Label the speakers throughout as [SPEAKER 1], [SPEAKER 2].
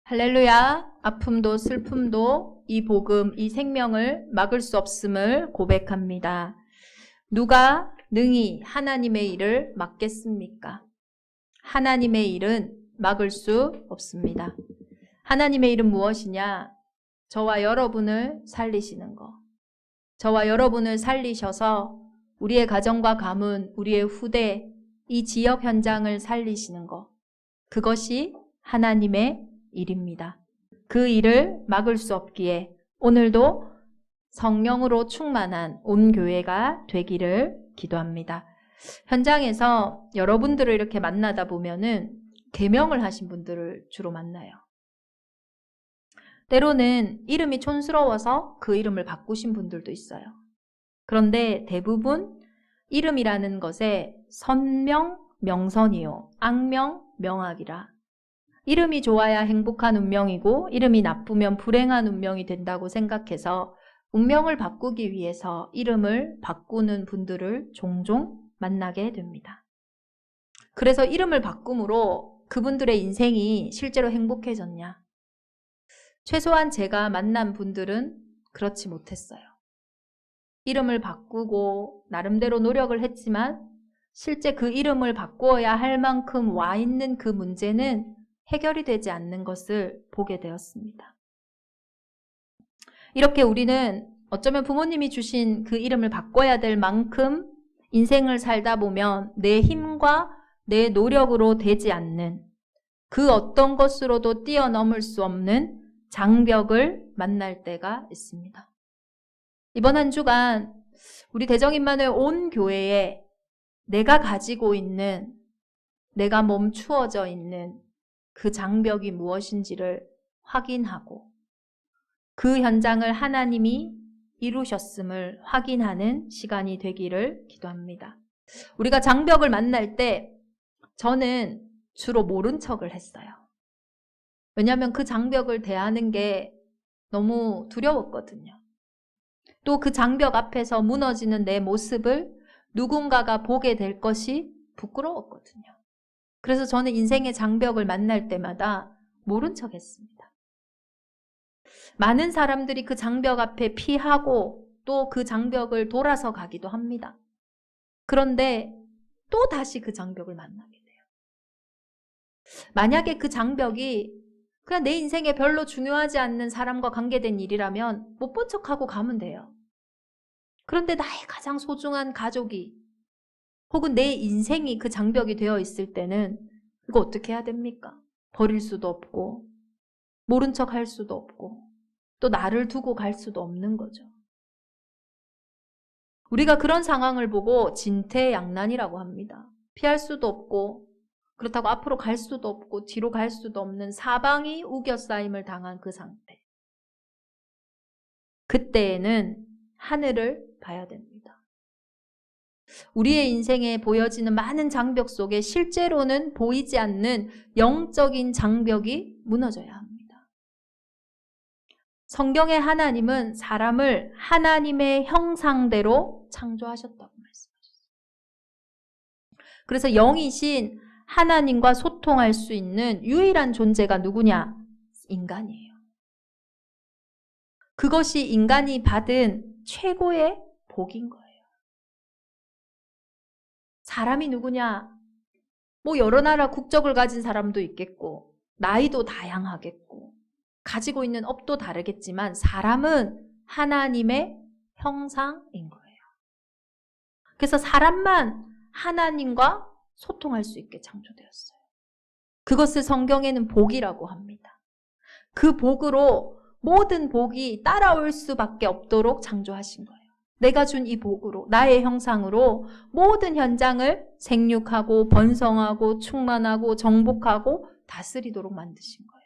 [SPEAKER 1] 할렐루야. 아픔도 슬픔도 이 복음, 이 생명을 막을 수 없음을 고백합니다. 누가 능히 하나님의 일을 막겠습니까? 하나님의 일은 막을 수 없습니다. 하나님의 일은 무엇이냐? 저와 여러분을 살리시는 거. 저와 여러분을 살리셔서 우리의 가정과 가문, 우리의 후대, 이 지역 현장을 살리시는 거. 그것이 하나님의 일입니다. 그 일을 막을 수 없기에 오늘도 성령으로 충만한 온 교회가 되기를 기도합니다. 현장에서 여러분들을 이렇게 만나다 보면은 계명을 하신 분들을 주로 만나요. 때로는 이름이 촌스러워서 그 이름을 바꾸신 분들도 있어요. 그런데 대부분 이름이라는 것에 선명, 명선이요. 악명, 명악이라. 이름이 좋아야 행복한 운명이고 이름이 나쁘면 불행한 운명이 된다고 생각해서 운명을 바꾸기 위해서 이름을 바꾸는 분들을 종종 만나게 됩니다. 그래서 이름을 바꿈으로 그분들의 인생이 실제로 행복해졌냐? 최소한 제가 만난 분들은 그렇지 못했어요. 이름을 바꾸고 나름대로 노력을 했지만 실제 그 이름을 바꾸어야 할 만큼 와 있는 그 문제는 해결이 되지 않는 것을 보게 되었습니다. 이렇게 우리는 어쩌면 부모님이 주신 그 이름을 바꿔야 될 만큼 인생을 살다 보면 내 힘과 내 노력으로 되지 않는 그 어떤 것으로도 뛰어넘을 수 없는 장벽을 만날 때가 있습니다. 이번 한 주간 우리 대정임마누엘 온 교회에 내가 가지고 있는, 내가 멈추어져 있는 그 장벽이 무엇인지를 확인하고 그 현장을 하나님이 이루셨음을 확인하는 시간이 되기를 기도합니다. 우리가 장벽을 만날 때 저는 주로 모른 척을 했어요. 왜냐하면 그 장벽을 대하는 게 너무 두려웠거든요. 또 그 장벽 앞에서 무너지는 내 모습을 누군가가 보게 될 것이 부끄러웠거든요. 그래서 저는 인생의 장벽을 만날 때마다 모른 척 했습니다. 많은 사람들이 그 장벽 앞에 피하고 또 그 장벽을 돌아서 가기도 합니다. 그런데 또 다시 그 장벽을 만나게 돼요. 만약에 그 장벽이 그냥 내 인생에 별로 중요하지 않는 사람과 관계된 일이라면 못 본 척하고 가면 돼요. 그런데 나의 가장 소중한 가족이 혹은 내 인생이 그 장벽이 되어 있을 때는 이거 어떻게 해야 됩니까? 버릴 수도 없고 모른 척 할 수도 없고 또 나를 두고 갈 수도 없는 거죠. 우리가 그런 상황을 보고 진퇴양난이라고 합니다. 피할 수도 없고 그렇다고 앞으로 갈 수도 없고 뒤로 갈 수도 없는 사방이 우겨싸임을 당한 그 상태. 그때에는 하늘을 봐야 됩니다. 우리의 인생에 보여지는 많은 장벽 속에 실제로는 보이지 않는 영적인 장벽이 무너져야 합니다. 성경의 하나님은 사람을 하나님의 형상대로 창조하셨다고 말씀하셨어요. 그래서 영이신 하나님과 소통할 수 있는 유일한 존재가 누구냐? 인간이에요. 그것이 인간이 받은 최고의 복인 거예요. 사람이 누구냐? 뭐 여러 나라 국적을 가진 사람도 있겠고 나이도 다양하겠고 가지고 있는 업도 다르겠지만 사람은 하나님의 형상인 거예요. 그래서 사람만 하나님과 소통할 수 있게 창조되었어요. 그것을 성경에는 복이라고 합니다. 그 복으로 모든 복이 따라올 수밖에 없도록 창조하신 거예요. 내가 준 이 복으로, 나의 형상으로 모든 현장을 생육하고 번성하고 충만하고 정복하고 다스리도록 만드신 거예요.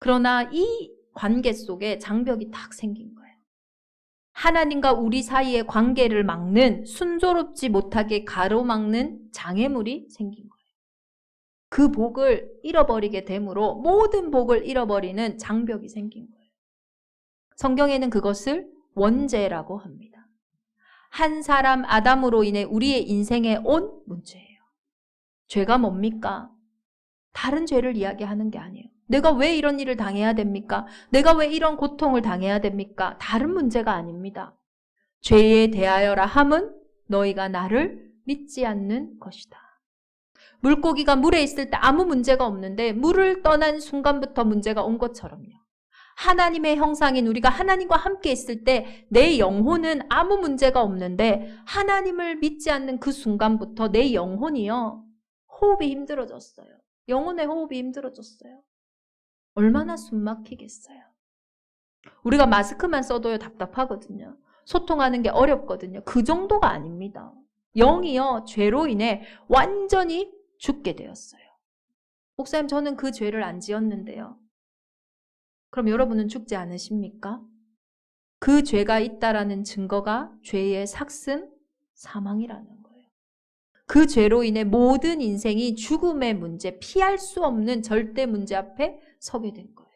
[SPEAKER 1] 그러나 이 관계 속에 장벽이 딱 생긴 거예요. 하나님과 우리 사이의 관계를 막는, 순조롭지 못하게 가로막는 장애물이 생긴 거예요. 그 복을 잃어버리게 되므로 모든 복을 잃어버리는 장벽이 생긴 거예요. 성경에는 그것을 원죄라고 합니다. 한 사람 아담으로 인해 우리의 인생에 온 문제예요. 죄가 뭡니까? 다른 죄를 이야기하는 게 아니에요. 내가 왜 이런 일을 당해야 됩니까? 내가 왜 이런 고통을 당해야 됩니까? 다른 문제가 아닙니다. 죄에 대하여라 함은 너희가 나를 믿지 않는 것이다. 물고기가 물에 있을 때 아무 문제가 없는데 물을 떠난 순간부터 문제가 온 것처럼요. 하나님의 형상인 우리가 하나님과 함께 있을 때 내 영혼은 아무 문제가 없는데 하나님을 믿지 않는 그 순간부터 내 영혼이요. 호흡이 힘들어졌어요. 영혼의 호흡이 힘들어졌어요. 얼마나 숨막히겠어요. 우리가 마스크만 써도요 답답하거든요. 소통하는 게 어렵거든요. 그 정도가 아닙니다. 영이요 죄로 인해 완전히 죽게 되었어요. 목사님 저는 그 죄를 안 지었는데요. 그럼 여러분은 죽지 않으십니까? 그 죄가 있다라는 증거가 죄의 삭슨, 사망이라는 거예요. 그 죄로 인해 모든 인생이 죽음의 문제, 피할 수 없는 절대 문제 앞에 서게 된 거예요.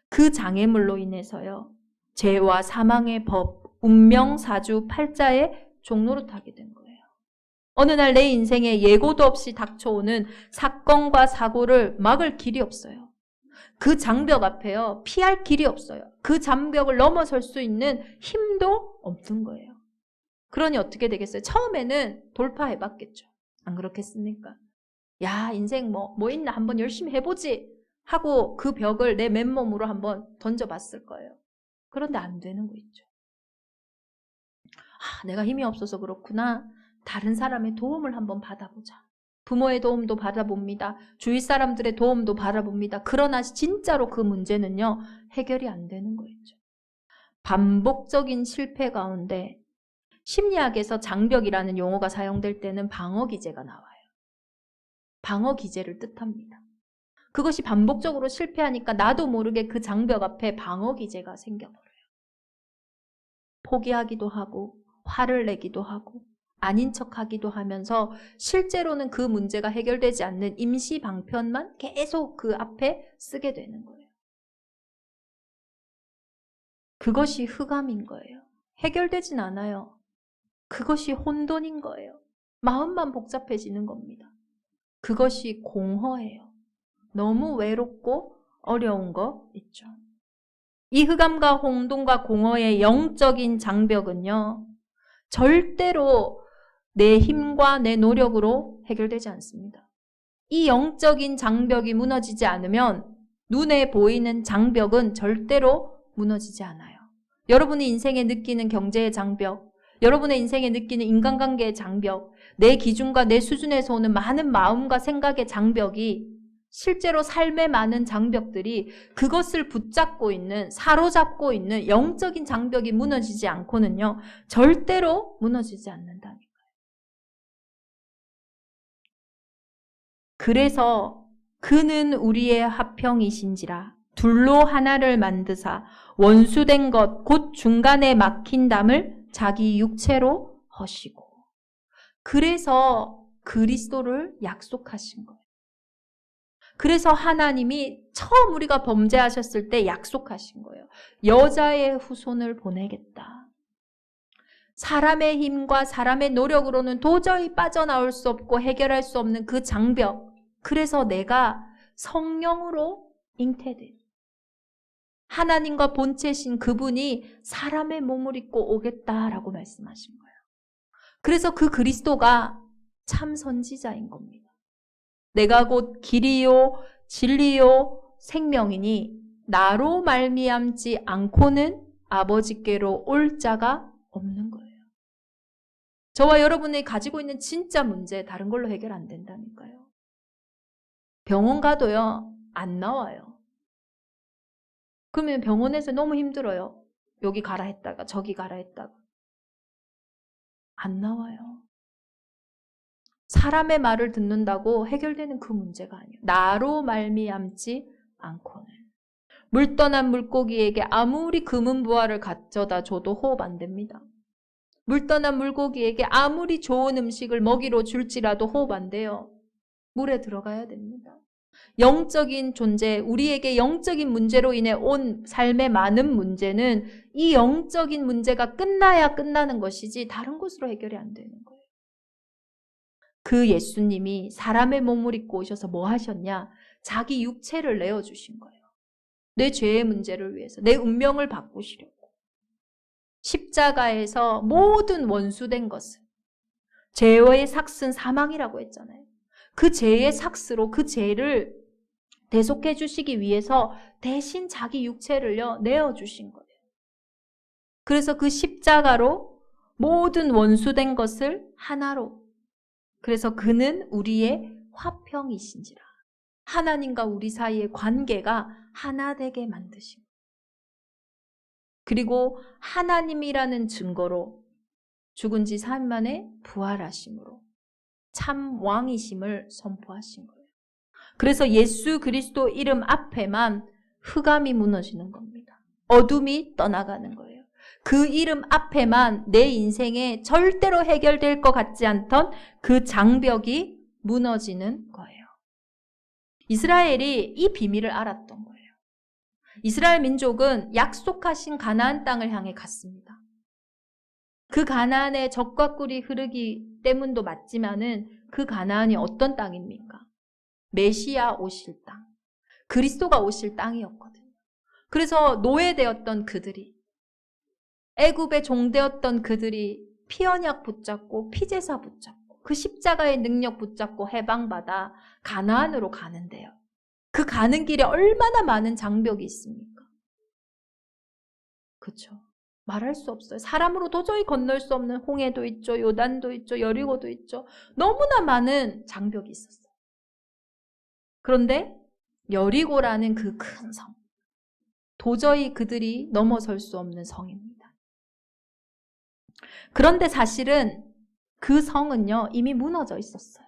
[SPEAKER 1] 그 장애물로 인해서요. 죄와 사망의 법, 운명사주 팔자의 종노릇하게 된 거예요. 어느 날 내 인생에 예고도 없이 닥쳐오는 사건과 사고를 막을 길이 없어요. 그 장벽 앞에요. 피할 길이 없어요. 그 장벽을 넘어설 수 있는 힘도 없는 거예요. 그러니 어떻게 되겠어요? 처음에는 돌파해봤겠죠. 안 그렇겠습니까? 야, 인생 뭐 있나 한번 열심히 해보지 하고 그 벽을 내 맨몸으로 한번 던져봤을 거예요. 그런데 안 되는 거 있죠. 내가 힘이 없어서 그렇구나. 다른 사람의 도움을 한번 받아보자. 부모의 도움도 받아봅니다. 주위 사람들의 도움도 받아봅니다. 그러나 진짜로 그 문제는요. 해결이 안 되는 거였죠. 반복적인 실패 가운데 심리학에서 장벽이라는 용어가 사용될 때는 방어기제가 나와요. 방어기제를 뜻합니다. 그것이 반복적으로 실패하니까 나도 모르게 그 장벽 앞에 방어기제가 생겨버려요. 포기하기도 하고 화를 내기도 하고 아닌 척하기도 하면서 실제로는 그 문제가 해결되지 않는 임시 방편만 계속 그 앞에 쓰게 되는 거예요. 그것이 흑암인 거예요. 해결되진 않아요. 그것이 혼돈인 거예요. 마음만 복잡해지는 겁니다. 그것이 공허해요. 너무 외롭고 어려운 거 있죠. 이 흑암과 혼돈과 공허의 영적인 장벽은요. 절대로 내 힘과 내 노력으로 해결되지 않습니다. 이 영적인 장벽이 무너지지 않으면 눈에 보이는 장벽은 절대로 무너지지 않아요. 여러분이 인생에 느끼는 경제의 장벽, 여러분의 인생에 느끼는 인간관계의 장벽, 내 기준과 내 수준에서 오는 많은 마음과 생각의 장벽이 실제로 삶의 많은 장벽들이 그것을 붙잡고 있는, 사로잡고 있는 영적인 장벽이 무너지지 않고는요, 절대로 무너지지 않는다니까요. 그래서 그는 우리의 화평이신지라 둘로 하나를 만드사 원수된 것 곧 중간에 막힌 담을 자기 육체로 허시고. 그래서 그리스도를 약속하신 거예요. 그래서 하나님이 처음 우리가 범죄하셨을 때 약속하신 거예요. 여자의 후손을 보내겠다. 사람의 힘과 사람의 노력으로는 도저히 빠져나올 수 없고 해결할 수 없는 그 장벽. 그래서 내가 성령으로 잉태된 하나님과 본체신 그분이 사람의 몸을 입고 오겠다라고 말씀하신 거예요. 그래서 그 그리스도가 참 선지자인 겁니다. 내가 곧 길이요 진리요 생명이니 나로 말미암지 않고는 아버지께로 올 자가 없는 거예요. 저와 여러분이 가지고 있는 진짜 문제 다른 걸로 해결 안 된다니까요. 병원 가도요 안 나와요. 그러면 병원에서 너무 힘들어요. 여기 가라 했다가 저기 가라 했다가 안 나와요. 사람의 말을 듣는다고 해결되는 그 문제가 아니에요. 나로 말미암지 않고는. 물 떠난 물고기에게 아무리 금은부화를 가져다 줘도 호흡 안 됩니다. 물 떠난 물고기에게 아무리 좋은 음식을 먹이로 줄지라도 호흡 안 돼요. 물에 들어가야 됩니다. 영적인 존재, 우리에게 영적인 문제로 인해 온 삶의 많은 문제는 이 영적인 문제가 끝나야 끝나는 것이지 다른 것으로 해결이 안 되는 거예요. 그 예수님이 사람의 몸을 입고 오셔서 뭐 하셨냐? 자기 육체를 내어주신 거예요. 내 죄의 문제를 위해서, 내 운명을 바꾸시려고. 십자가에서 모든 원수된 것을, 죄의 삭은 사망이라고 했잖아요. 그 죄의 삭스로 그 죄를 대속해 주시기 위해서 대신 자기 육체를요 내어주신 거예요. 그래서 그 십자가로 모든 원수된 것을 하나로, 그래서 그는 우리의 화평이신지라. 하나님과 우리 사이의 관계가 하나 되게 만드신 거예요. 그리고 하나님이라는 증거로 죽은 지 3일 만에 부활하심으로 참 왕이심을 선포하신 거예요. 그래서 예수 그리스도 이름 앞에만 흑암이 무너지는 겁니다. 어둠이 떠나가는 거예요. 그 이름 앞에만 내 인생에 절대로 해결될 것 같지 않던 그 장벽이 무너지는 거예요. 이스라엘이 이 비밀을 알았던 거예요. 이스라엘 민족은 약속하신 가나안 땅을 향해 갔습니다. 그 가나안에 젖과 꿀이 흐르기 때문도 맞지만은 그 가나안이 어떤 땅입니까? 메시아 오실 땅, 그리스도가 오실 땅이었거든요. 그래서 노예되었던 그들이, 애굽의 종되었던 그들이 피언약 붙잡고 피제사 붙잡고 그 십자가의 능력 붙잡고 해방받아 가나안으로 가는데요. 그 가는 길에 얼마나 많은 장벽이 있습니까? 그렇죠. 말할 수 없어요. 사람으로 도저히 건널 수 없는 홍해도 있죠. 요단도 있죠. 여리고도 있죠. 너무나 많은 장벽이 있었어요. 그런데 여리고라는 그 큰 성, 도저히 그들이 넘어설 수 없는 성입니다. 그런데 사실은 그 성은요 이미 무너져 있었어요.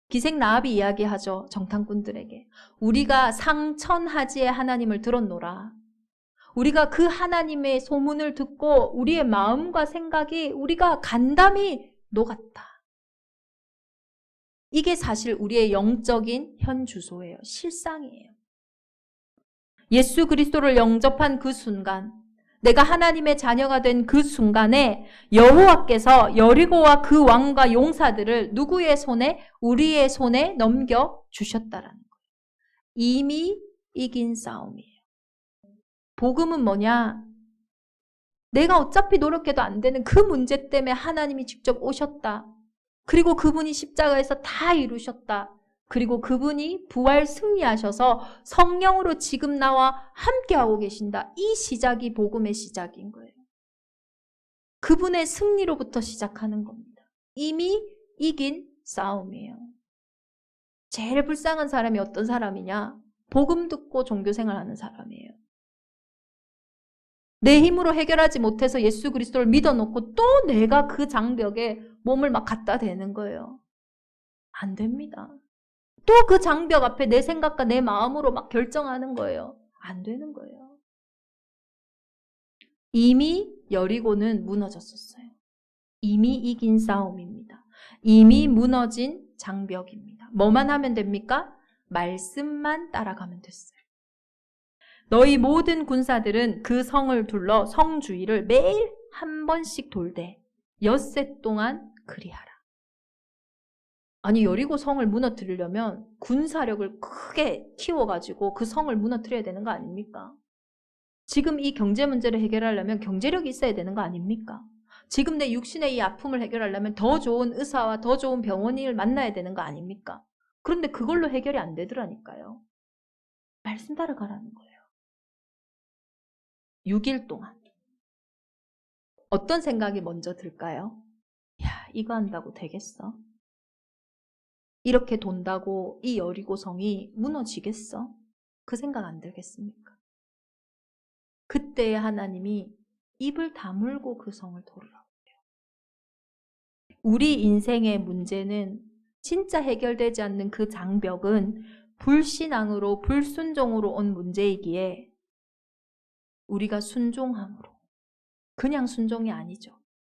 [SPEAKER 1] 기생 라합이 이야기하죠. 정탐꾼들에게. 우리가 상천하지의 하나님을 들었노라. 우리가 그 하나님의 소문을 듣고 우리의 마음과 생각이 우리가 간담이 녹았다. 이게 사실 우리의 영적인 현 주소예요. 실상이에요. 예수 그리스도를 영접한 그 순간, 내가 하나님의 자녀가 된 그 순간에 여호와께서 여리고와 그 왕과 용사들을 누구의 손에? 우리의 손에 넘겨주셨다라는 거예요. 이미 이긴 싸움이에요. 복음은 뭐냐? 내가 어차피 노력해도 안 되는 그 문제 때문에 하나님이 직접 오셨다. 그리고 그분이 십자가에서 다 이루셨다. 그리고 그분이 부활 승리하셔서 성령으로 지금 나와 함께하고 계신다. 이 시작이 복음의 시작인 거예요. 그분의 승리로부터 시작하는 겁니다. 이미 이긴 싸움이에요. 제일 불쌍한 사람이 어떤 사람이냐? 복음 듣고 종교생활하는 사람이에요. 내 힘으로 해결하지 못해서 예수 그리스도를 믿어놓고 또 내가 그 장벽에 몸을 막 갖다 대는 거예요. 안 됩니다. 또 그 장벽 앞에 내 생각과 내 마음으로 막 결정하는 거예요. 안 되는 거예요. 이미 여리고는 무너졌었어요. 이미 이긴 싸움입니다. 이미 무너진 장벽입니다. 뭐만 하면 됩니까? 말씀만 따라가면 됐어요. 너희 모든 군사들은 그 성을 둘러 성 주위를 매일 한 번씩 돌되 엿새 동안 그리하라. 아니 여리고 성을 무너뜨리려면 군사력을 크게 키워가지고 그 성을 무너뜨려야 되는 거 아닙니까? 지금 이 경제 문제를 해결하려면 경제력이 있어야 되는 거 아닙니까? 지금 내 육신의 이 아픔을 해결하려면 더 좋은 의사와 더 좋은 병원을 만나야 되는 거 아닙니까? 그런데 그걸로 해결이 안 되더라니까요. 말씀 따라가라는 거예요. 6일 동안. 어떤 생각이 먼저 들까요? 야, 이거 한다고 되겠어? 이렇게 돈다고 이 여리고 성이 무너지겠어? 그 생각 안 들겠습니까? 그때 하나님이 입을 다물고 그 성을 도르라고 해요. 우리 인생의 문제는 진짜 해결되지 않는 그 장벽은 불신앙으로 불순종으로 온 문제이기에 우리가 순종함으로, 그냥 순종이 아니죠.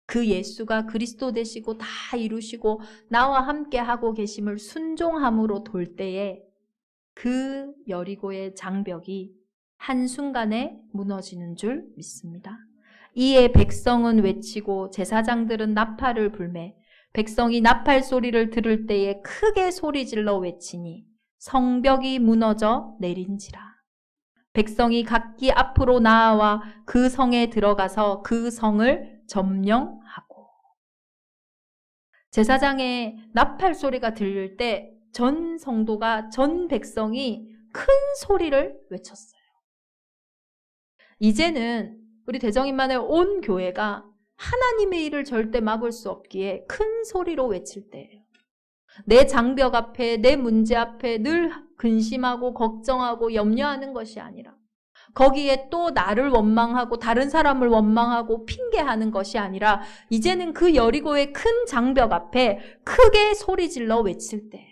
[SPEAKER 1] 그 예수가 그리스도 되시고 다 이루시고 나와 함께 하고 계심을 순종함으로 돌 때에 그 여리고의 장벽이 한순간에 무너지는 줄 믿습니다. 이에 백성은 외치고 제사장들은 나팔을 불매 백성이 나팔 소리를 들을 때에 크게 소리질러 외치니 성벽이 무너져 내린지라. 백성이 각기 앞으로 나아와 그 성에 들어가서 그 성을 점령하고. 제사장의 나팔 소리가 들릴 때 전 성도가, 전 백성이 큰 소리를 외쳤어요. 이제는 우리 대정인만의 온 교회가 하나님의 일을 절대 막을 수 없기에 큰 소리로 외칠 때예요. 내 장벽 앞에, 내 문제 앞에 늘 근심하고 걱정하고 염려하는 것이 아니라, 거기에 또 나를 원망하고 다른 사람을 원망하고 핑계하는 것이 아니라, 이제는 그 여리고의 큰 장벽 앞에 크게 소리질러 외칠 때예요.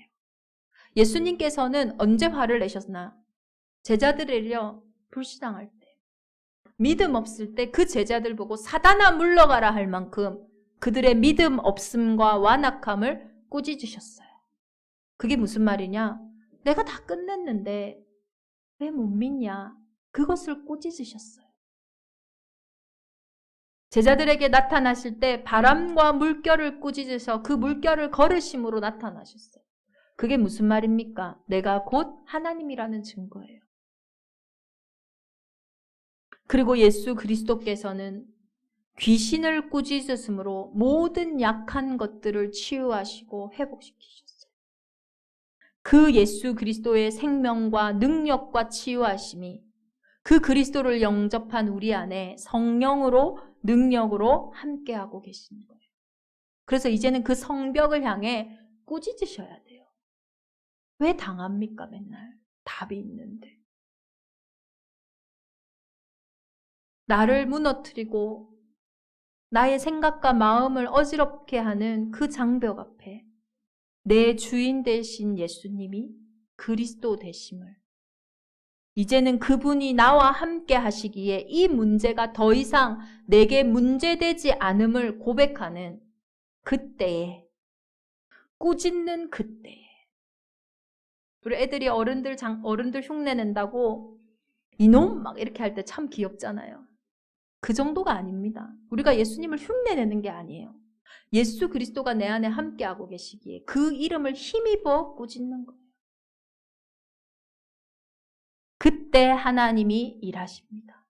[SPEAKER 1] 예수님께서는 언제 화를 내셨나? 제자들을요, 불신앙할 때, 믿음 없을 때 그 제자들 보고 사단아 물러가라 할 만큼 그들의 믿음 없음과 완악함을 꾸짖으셨어요. 그게 무슨 말이냐? 내가 다 끝냈는데 왜 못 믿냐? 그것을 꾸짖으셨어요. 제자들에게 나타나실 때 바람과 물결을 꾸짖으셔 그 물결을 걸으심으로 나타나셨어요. 그게 무슨 말입니까? 내가 곧 하나님이라는 증거예요. 그리고 예수 그리스도께서는 귀신을 꾸짖으심으로 모든 약한 것들을 치유하시고 회복시키셨어요. 그 예수 그리스도의 생명과 능력과 치유하심이 그 그리스도를 영접한 우리 안에 성령으로, 능력으로 함께하고 계시는 거예요. 그래서 이제는 그 성벽을 향해 꾸짖으셔야 돼요. 왜 당합니까, 맨날? 답이 있는데. 나를 무너뜨리고 나의 생각과 마음을 어지럽게 하는 그 장벽 앞에 내 주인 되신 예수님이 그리스도 되심을, 이제는 그분이 나와 함께 하시기에 이 문제가 더 이상 내게 문제되지 않음을 고백하는 그때에, 꾸짖는 그때에. 우리 애들이 어른들 흉내낸다고 이놈 막 이렇게 할 때 참 귀엽잖아요. 그 정도가 아닙니다. 우리가 예수님을 흉내내는 게 아니에요. 예수 그리스도가 내 안에 함께하고 계시기에 그 이름을 힘입어 꾸짖는 거예요. 그때 하나님이 일하십니다.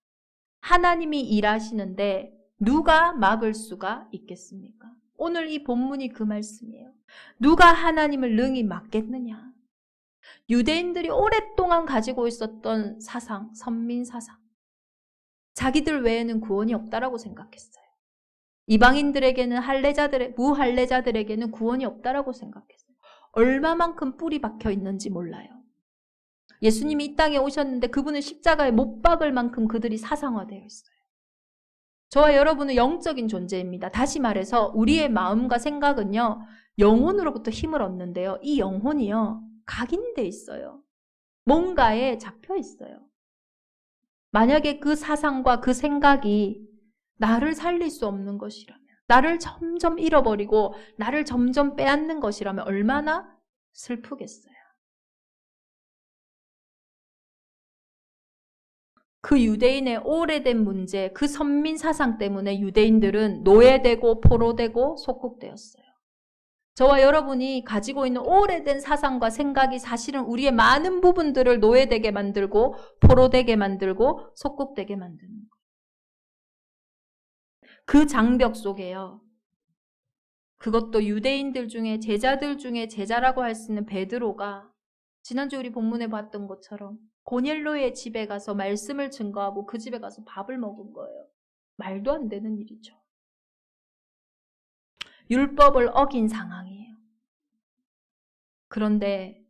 [SPEAKER 1] 하나님이 일하시는데 누가 막을 수가 있겠습니까? 오늘 이 본문이 그 말씀이에요. 누가 하나님을 능히 막겠느냐? 유대인들이 오랫동안 가지고 있었던 사상, 선민 사상. 자기들 외에는 구원이 없다라고 생각했어요. 이방인들에게는 무할례자들에게는 구원이 없다라고 생각했어요. 얼마만큼 뿌리 박혀 있는지 몰라요. 예수님이 이 땅에 오셨는데 그분은 십자가에 못 박을 만큼 그들이 사상화되어 있어요. 저와 여러분은 영적인 존재입니다. 다시 말해서 우리의 마음과 생각은요, 영혼으로부터 힘을 얻는데요. 이 영혼이요, 각인돼 있어요. 뭔가에 잡혀 있어요. 만약에 그 사상과 그 생각이 나를 살릴 수 없는 것이라면, 나를 점점 잃어버리고 나를 점점 빼앗는 것이라면 얼마나 슬프겠어요. 그 유대인의 오래된 문제, 그 선민 사상 때문에 유대인들은 노예되고 포로되고 속국되었어요. 저와 여러분이 가지고 있는 오래된 사상과 생각이 사실은 우리의 많은 부분들을 노예되게 만들고 포로되게 만들고 속국되게 만드는 거예요. 그 장벽 속에요, 그것도 유대인들 중에 제자들 중에 제자라고 할 수 있는 베드로가 지난주 우리 본문에 봤던 것처럼 고넬로의 집에 가서 말씀을 증거하고 그 집에 가서 밥을 먹은 거예요. 말도 안 되는 일이죠. 율법을 어긴 상황이에요. 그런데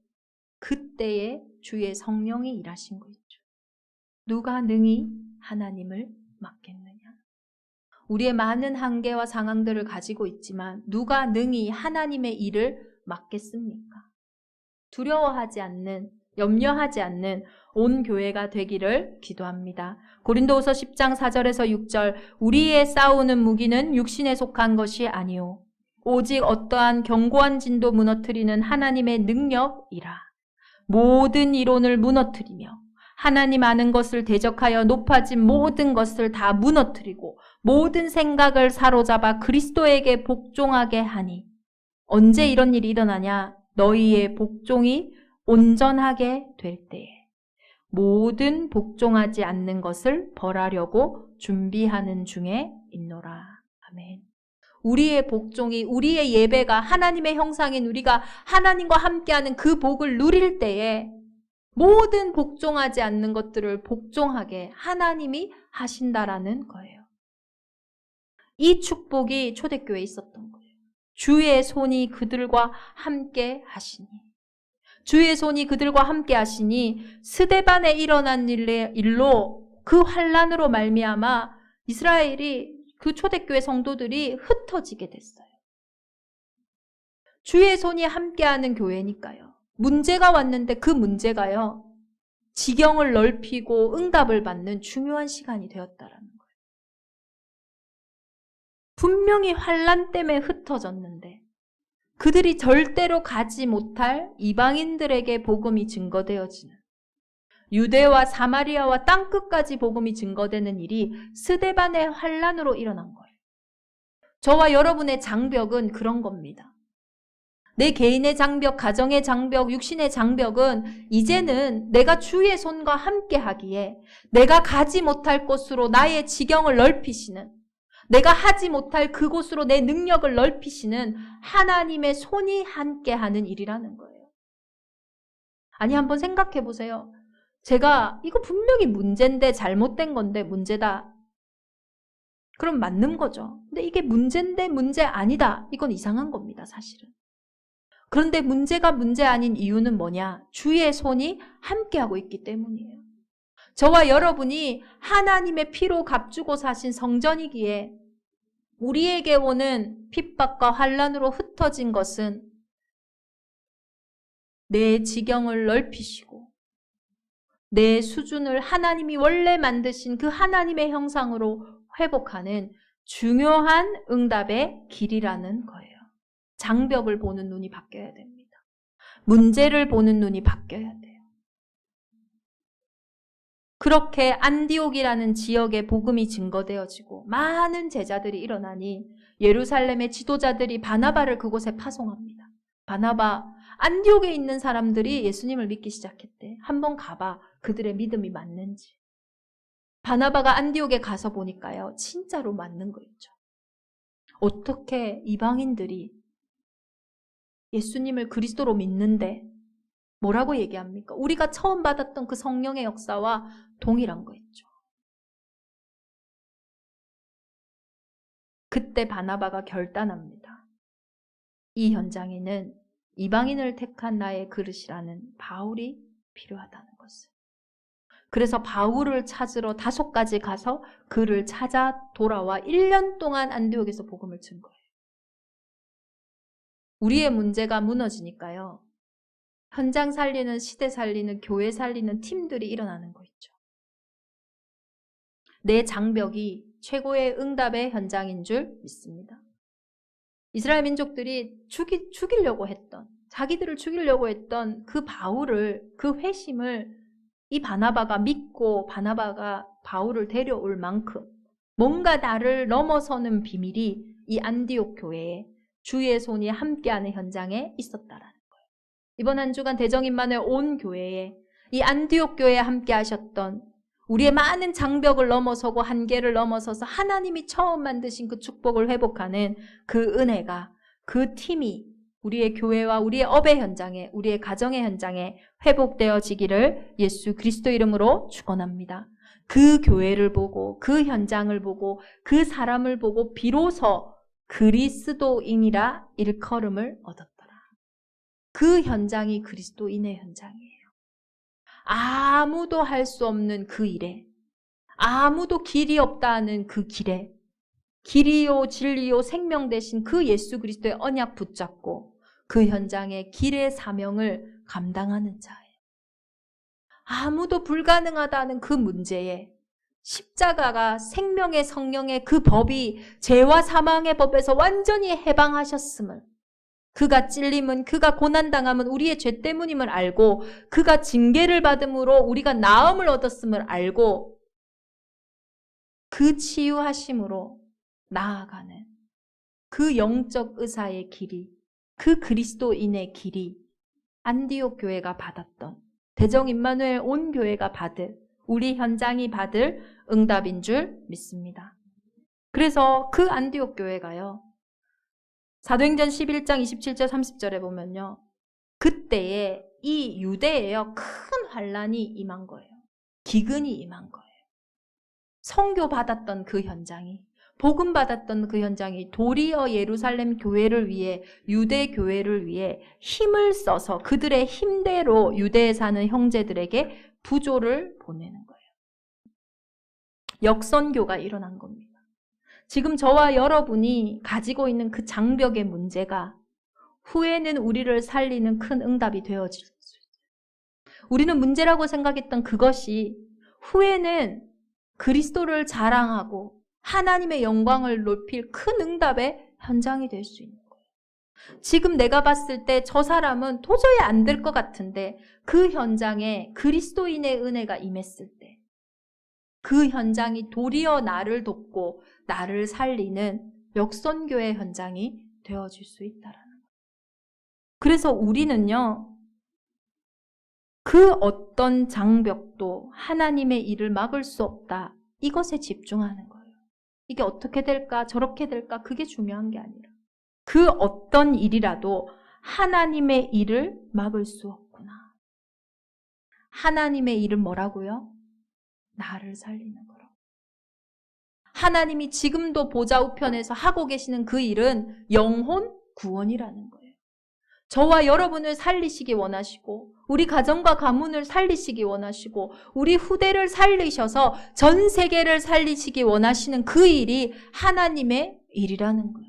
[SPEAKER 1] 그때에 주의 성령이 일하신 거 있죠. 누가 능히 하나님을 막겠느냐. 우리의 많은 한계와 상황들을 가지고 있지만 누가 능히 하나님의 일을 막겠습니까? 두려워하지 않는, 염려하지 않는 온 교회가 되기를 기도합니다. 고린도후서 10장 4절에서 6절, 우리의 싸우는 무기는 육신에 속한 것이 아니오 오직 어떠한 견고한 진도 무너뜨리는 하나님의 능력이라. 모든 이론을 무너뜨리며 하나님 아는 것을 대적하여 높아진 모든 것을 다 무너뜨리고 모든 생각을 사로잡아 그리스도에게 복종하게 하니 언제 이런 일이 일어나냐? 너희의 복종이 온전하게 될 때에 모든 복종하지 않는 것을 벌하려고 준비하는 중에 있노라. 아멘. 우리의 복종이, 우리의 예배가 하나님의 형상인 우리가 하나님과 함께하는 그 복을 누릴 때에 모든 복종하지 않는 것들을 복종하게 하나님이 하신다라는 거예요. 이 축복이 초대교회에 있었던 거예요. 주의 손이 그들과 함께 하시니. 주의 손이 그들과 함께 하시니 스데반에 일어난 일로 그 환란으로 말미암아 이스라엘이 그 초대교회 성도들이 흩어지게 됐어요. 주의 손이 함께하는 교회니까요. 문제가 왔는데 그 문제가요. 지경을 넓히고 응답을 받는 중요한 시간이 되었다라는 거예요. 분명히 환란 때문에 흩어졌는데 그들이 절대로 가지 못할 이방인들에게 복음이 증거되어지는, 유대와 사마리아와 땅끝까지 복음이 증거되는 일이 스데반의 환란으로 일어난 거예요. 저와 여러분의 장벽은 그런 겁니다. 내 개인의 장벽, 가정의 장벽, 육신의 장벽은 이제는 내가 주의 손과 함께 하기에 내가 가지 못할 곳으로 나의 지경을 넓히시는, 내가 하지 못할 그곳으로 내 능력을 넓히시는 하나님의 손이 함께하는 일이라는 거예요. 아니, 한번 생각해 보세요. 제가 이거 분명히 문제인데, 잘못된 건데 문제다. 그럼 맞는 거죠. 근데 이게 문제인데 문제 아니다. 이건 이상한 겁니다, 사실은. 그런데 문제가 문제 아닌 이유는 뭐냐? 주의 손이 함께하고 있기 때문이에요. 저와 여러분이 하나님의 피로 값주고 사신 성전이기에 우리에게 오는 핍박과 환란으로 흩어진 것은 내 지경을 넓히시고 내 수준을 하나님이 원래 만드신 그 하나님의 형상으로 회복하는 중요한 응답의 길이라는 거예요. 장벽을 보는 눈이 바뀌어야 됩니다. 문제를 보는 눈이 바뀌어야 돼요. 그렇게 안디옥이라는 지역에 복음이 증거되어지고 많은 제자들이 일어나니 예루살렘의 지도자들이 바나바를 그곳에 파송합니다. 바나바, 안디옥에 있는 사람들이 예수님을 믿기 시작했대. 한번 가봐. 그들의 믿음이 맞는지. 바나바가 안디옥에 가서 보니까요. 진짜로 맞는 거 있죠. 어떻게 이방인들이 예수님을 그리스도로 믿는데 뭐라고 얘기합니까? 우리가 처음 받았던 그 성령의 역사와 동일한 거 있죠. 그때 바나바가 결단합니다. 이 현장에는 이방인을 택한 나의 그릇이라는 바울이 필요하다는 것을. 그래서 바울을 찾으러 다소까지 가서 그를 찾아 돌아와 1년 동안 안디옥에서 복음을 준 거예요. 우리의 문제가 무너지니까요. 현장 살리는, 시대 살리는, 교회 살리는 팀들이 일어나는 거 있죠. 내 장벽이 최고의 응답의 현장인 줄 믿습니다. 이스라엘 민족들이 죽이려고 했던, 자기들을 죽이려고 했던 그 바울을, 그 회심을 이 바나바가 믿고 바나바가 바울을 데려올 만큼 뭔가 나를 넘어서는 비밀이 이 안디옥 교회에 주의 손이 함께하는 현장에 있었다라는 거예요. 이번 한 주간 대정인만의 온 교회에 이 안디옥 교회에 함께 하셨던 우리의 많은 장벽을 넘어서고 한계를 넘어서서 하나님이 처음 만드신 그 축복을 회복하는 그 은혜가, 그 팀이 우리의 교회와 우리의 업의 현장에, 우리의 가정의 현장에 회복되어지기를 예수 그리스도 이름으로 축원합니다. 그 교회를 보고, 그 현장을 보고, 그 사람을 보고 비로소 그리스도인이라 일컬음을 얻었더라. 그 현장이 그리스도인의 현장이에요. 아무도 할 수 없는 그 일에, 아무도 길이 없다는 그 길에 길이요 진리요 생명 되신 그 예수 그리스도의 언약 붙잡고 그 현장의 길의 사명을 감당하는 자예요. 아무도 불가능하다는 그 문제에 십자가가 생명의 성령의 그 법이 죄와 사망의 법에서 완전히 해방하셨음을, 그가 찔림은, 그가 고난당함은 우리의 죄 때문임을 알고 그가 징계를 받음으로 우리가 나음을 얻었음을 알고 그 치유하심으로 나아가는 그 영적 의사의 길이 그 그리스도인의 길이 안디옥 교회가 받았던, 대정 임마누엘 온 교회가 받을, 우리 현장이 받을 응답인 줄 믿습니다. 그래서 그 안디옥 교회가요, 사도행전 11장 27절 30절에 보면요, 그때에 이 유대에요 큰 환란이 임한 거예요. 기근이 임한 거예요. 선교 받았던 그 현장이, 복음 받았던 그 현장이 도리어 예루살렘 교회를 위해, 유대 교회를 위해 힘을 써서 그들의 힘대로 유대에 사는 형제들에게 부조를 보내는 거예요. 역선교가 일어난 겁니다. 지금 저와 여러분이 가지고 있는 그 장벽의 문제가 후에는 우리를 살리는 큰 응답이 되어질 수 있어요. 우리는 문제라고 생각했던 그것이 후에는 그리스도를 자랑하고 하나님의 영광을 높일 큰 응답의 현장이 될 수 있는 거예요. 지금 내가 봤을 때 저 사람은 도저히 안 될 것 같은데 그 현장에 그리스도인의 은혜가 임했을 때 그 현장이 도리어 나를 돕고 나를 살리는 역선교의 현장이 되어질 수 있다라는 거예요. 그래서 우리는요, 그 어떤 장벽도 하나님의 일을 막을 수 없다, 이것에 집중하는 거예요. 이게 어떻게 될까 저렇게 될까 그게 중요한 게 아니라 그 어떤 일이라도 하나님의 일을 막을 수 없구나. 하나님의 일은 뭐라고요? 나를 살리는 거라고. 하나님이 지금도 보좌 우편에서 하고 계시는 그 일은 영혼 구원이라는 거예요. 저와 여러분을 살리시기 원하시고 우리 가정과 가문을 살리시기 원하시고 우리 후대를 살리셔서 전 세계를 살리시기 원하시는 그 일이 하나님의 일이라는 거예요.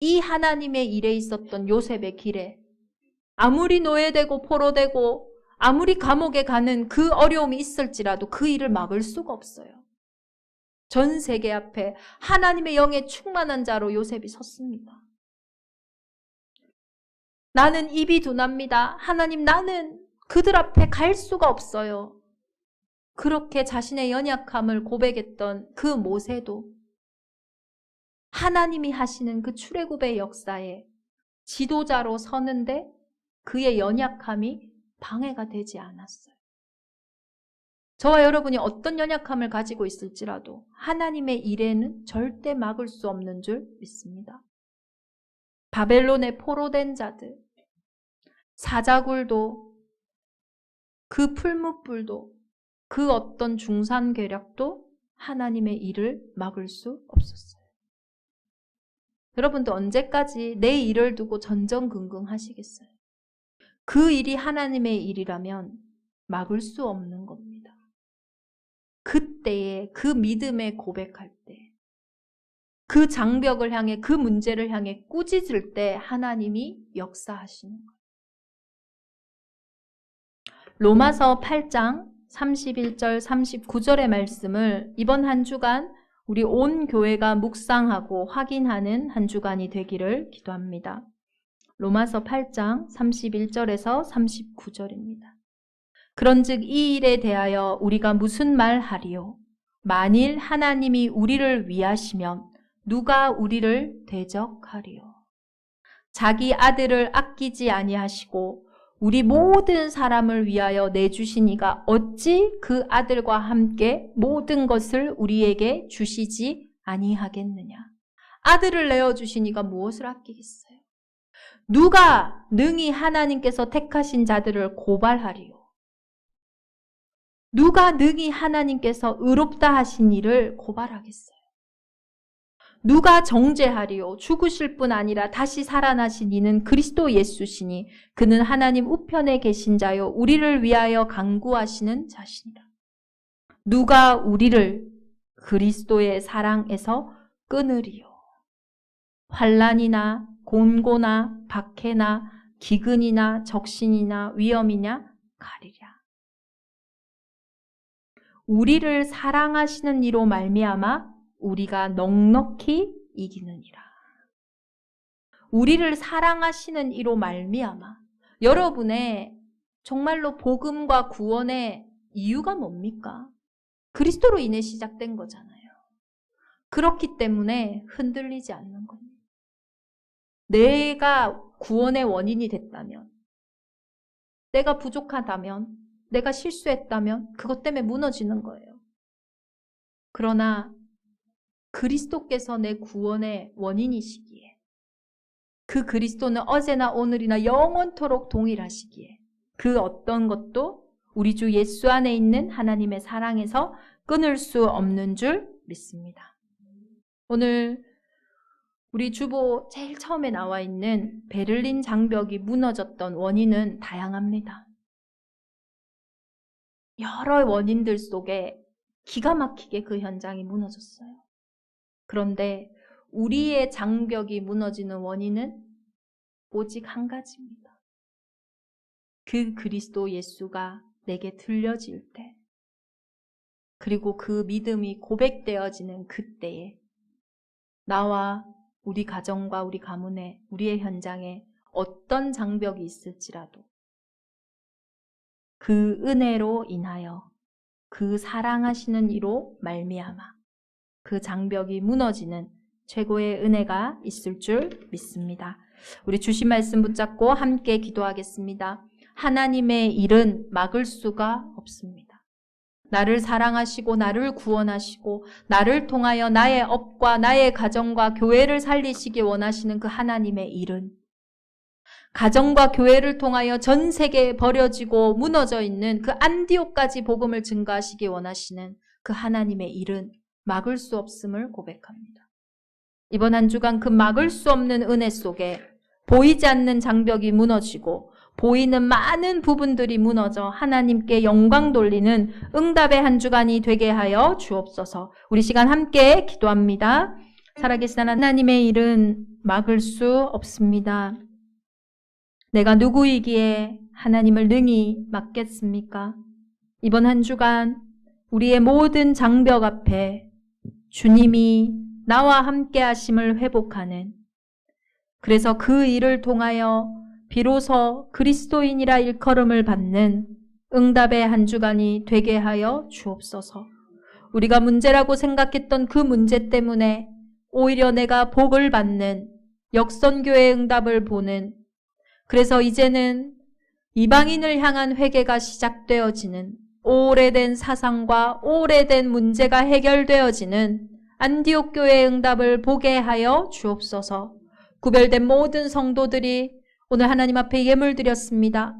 [SPEAKER 1] 이 하나님의 일에 있었던 요셉의 길에 아무리 노예되고 포로되고 아무리 감옥에 가는 그 어려움이 있을지라도 그 일을 막을 수가 없어요. 전 세계 앞에 하나님의 영에 충만한 자로 요셉이 섰습니다. 나는 입이 둔합니다. 하나님, 나는 그들 앞에 갈 수가 없어요. 그렇게 자신의 연약함을 고백했던 그 모세도 하나님이 하시는 그 출애굽의 역사에 지도자로 서는데 그의 연약함이 방해가 되지 않았어요. 저와 여러분이 어떤 연약함을 가지고 있을지라도 하나님의 일에는 절대 막을 수 없는 줄 믿습니다. 바벨론에 포로된 자들, 사자굴도, 그 풀무불도, 그 어떤 중산괴력도 하나님의 일을 막을 수 없었어요. 여러분도 언제까지 내 일을 두고 전전긍긍 하시겠어요? 그 일이 하나님의 일이라면 막을 수 없는 겁니다. 그때에 그 믿음에 고백할 때, 그 장벽을 향해, 그 문제를 향해 꾸짖을 때 하나님이 역사하시는 거예요. 로마서 8장 31절 39절의 말씀을 이번 한 주간 우리 온 교회가 묵상하고 확인하는 한 주간이 되기를 기도합니다. 로마서 8장 31절에서 39절입니다. 그런즉 이 일에 대하여 우리가 무슨 말하리요? 만일 하나님이 우리를 위하시면 누가 우리를 대적하리요? 자기 아들을 아끼지 아니하시고 우리 모든 사람을 위하여 내주시니가 어찌 그 아들과 함께 모든 것을 우리에게 주시지 아니하겠느냐? 아들을 내어주시니가 무엇을 아끼겠어요? 누가 능히 하나님께서 택하신 자들을 고발하리요? 누가 능히 하나님께서 의롭다 하신 이를 고발하겠어요? 누가 정죄하리요? 죽으실 뿐 아니라 다시 살아나신 이는 그리스도 예수시니 그는 하나님 우편에 계신 자요 우리를 위하여 간구하시는 자시니라. 누가 우리를 그리스도의 사랑에서 끊으리요? 환난이나 곤고나 박해나 기근이나 적신이나 위험이냐 가리랴. 우리를 사랑하시는 이로 말미암아 우리가 넉넉히 이기느니라. 우리를 사랑하시는 이로 말미암아. 여러분의 정말로 복음과 구원의 이유가 뭡니까? 그리스도로 인해 시작된 거잖아요. 그렇기 때문에 흔들리지 않는 겁니다. 내가 구원의 원인이 됐다면, 내가 부족하다면, 내가 실수했다면 그것 때문에 무너지는 거예요. 그러나 그리스도께서 내 구원의 원인이시기에, 그 그리스도는 어제나 오늘이나 영원토록 동일하시기에 그 어떤 것도 우리 주 예수 안에 있는 하나님의 사랑에서 끊을 수 없는 줄 믿습니다. 오늘 우리 주보 제일 처음에 나와 있는 베를린 장벽이 무너졌던 원인은 다양합니다. 여러 원인들 속에 기가 막히게 그 현장이 무너졌어요. 그런데 우리의 장벽이 무너지는 원인은 오직 한 가지입니다. 그 그리스도 예수가 내게 들려질 때, 그리고 그 믿음이 고백되어지는 그때에 나와 우리 가정과 우리 가문에, 우리의 현장에 어떤 장벽이 있을지라도 그 은혜로 인하여, 그 사랑하시는 이로 말미암아 그 장벽이 무너지는 최고의 은혜가 있을 줄 믿습니다. 우리 주신 말씀 붙잡고 함께 기도하겠습니다. 하나님의 일은 막을 수가 없습니다. 나를 사랑하시고 나를 구원하시고 나를 통하여 나의 업과 나의 가정과 교회를 살리시기 원하시는 그 하나님의 일은, 가정과 교회를 통하여 전 세계에 버려지고 무너져 있는 그 안디옥까지 복음을 증거하시기 원하시는 그 하나님의 일은 막을 수 없음을 고백합니다. 이번 한 주간 그 막을 수 없는 은혜 속에 보이지 않는 장벽이 무너지고 보이는 많은 부분들이 무너져 하나님께 영광 돌리는 응답의 한 주간이 되게 하여 주옵소서. 우리 시간 함께 기도합니다. 살아계신 하나님의 일은 막을 수 없습니다. 내가 누구이기에 하나님을 능히 막겠습니까? 이번 한 주간 우리의 모든 장벽 앞에 주님이 나와 함께 하심을 회복하는, 그래서 그 일을 통하여 비로소 그리스도인이라 일컬음을 받는 응답의 한 주간이 되게 하여 주옵소서. 우리가 문제라고 생각했던 그 문제 때문에 오히려 내가 복을 받는 역선교의 응답을 보는, 그래서 이제는 이방인을 향한 회개가 시작되어지는, 오래된 사상과 오래된 문제가 해결되어지는 안디옥 교회의 응답을 보게 하여 주옵소서. 구별된 모든 성도들이 오늘 하나님 앞에 예물 드렸습니다.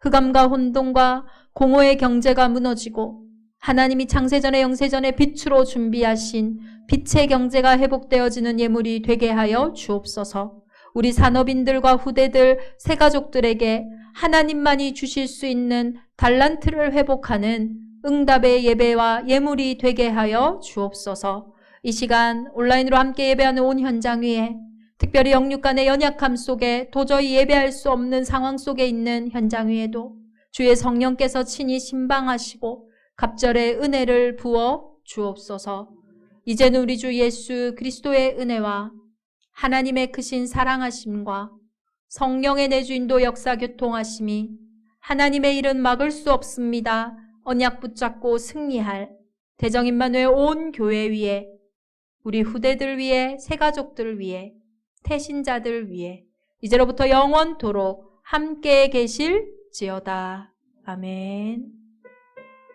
[SPEAKER 1] 흑암과 혼돈과 공허의 경제가 무너지고 하나님이 창세전에 영세전에 빛으로 준비하신 빛의 경제가 회복되어지는 예물이 되게 하여 주옵소서. 우리 산업인들과 후대들, 새가족들에게 하나님만이 주실 수 있는 달란트를 회복하는 응답의 예배와 예물이 되게 하여 주옵소서. 이 시간 온라인으로 함께 예배하는 온 현장 위에, 특별히 영육간의 연약함 속에 도저히 예배할 수 없는 상황 속에 있는 현장 위에도 주의 성령께서 친히 신방하시고 갑절의 은혜를 부어 주옵소서. 이제는 우리 주 예수 그리스도의 은혜와 하나님의 크신 사랑하심과 성령의 내주인도 역사 교통하심이, 하나님의 일은 막을 수 없습니다. 언약 붙잡고 승리할 대정 임마누엘 온 교회 위에, 우리 후대들 위에, 새가족들 위에, 태신자들 위에 이제로부터 영원토록 함께 계실지어다. 아멘.